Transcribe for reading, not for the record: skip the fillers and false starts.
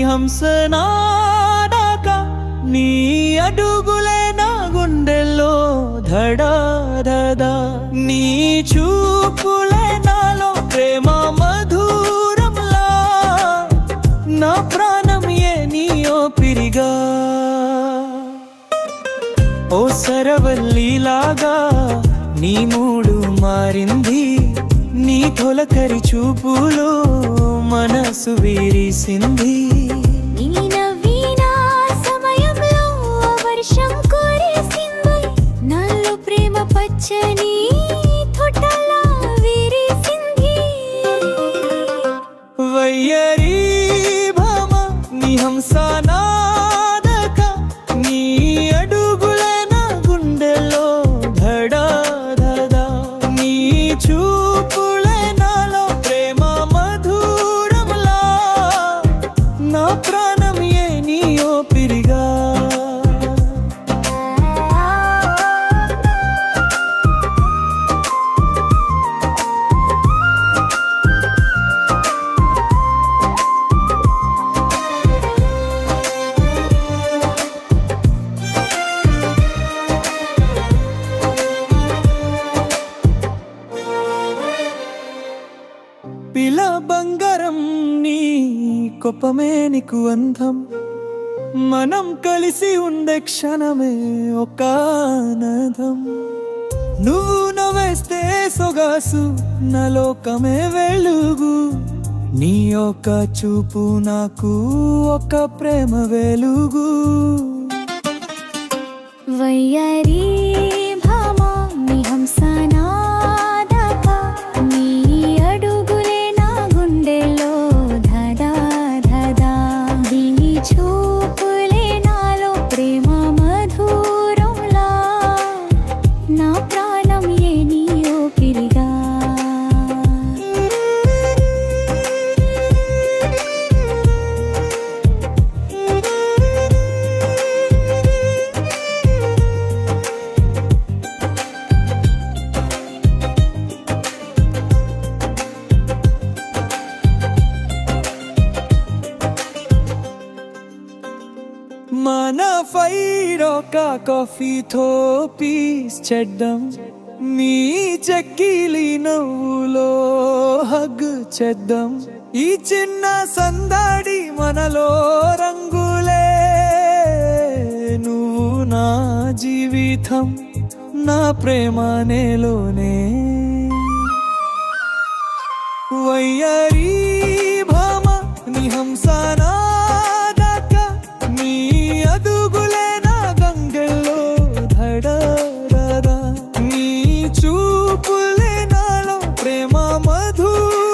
హంసనాదాక నీ అడుగులే నా గుండెల్లో ధడాధదా నీ చూపులే నాలో ప్రేమ మధురంలా నా ప్రాణం ఏ నీయో పిరిగా ఓ సరవల్లిలాగా నీ మూడు మారింది నీ తొలకరి చూపులో మనసు విరిసింది నీ నవ్విన సమయంలో వర్షం కురిసింది నాలో ప్రేమ పచ్చని తోటలా విరిసింది వయ్యారి భామ నీ హంసనాదక నీ అడుగులే నా గుండెల్లో ధడాధదా నీ చూపులే నాలో ప్రేమ మధురంలా నా ప్రాణం ఏ నీయో పిరిగా పిల బంగారం నీ కోపమే నీకు అందం మనం కలిసి ఉండే క్షణమే ఒక ఆనందం నువ్వు నవ్వేస్తే సొగసు నా లోకమే వెలుగు నీ ఒక చూపు నాకు ఒక ప్రేమ వెలుగు వయ్యారి భామ నీ హంసనాదాక నీ అడుగులే నా గుండెలో ధడాధదా నీ చూపులే నాలో ప్రేమ మధురంలా నా ప్రాణం ఏ నీయో పిరిగా మన ఫైర్ ఒక కాఫీతో పీస్ చేద్దాం నీ చెక్కిలి నవ్వులో హగ్ చేద్దాం ఈ చిన్న సందడి మనలో రంగులే నువ్వు నా జీవితం నా ప్రేమ నేలోనే వయ్యారి భామ నీ హంసనాదక నీ అదుగులే నా గంగల్లో ధడాధదా నీ చూపులే నాలో ప్రేమ మధుర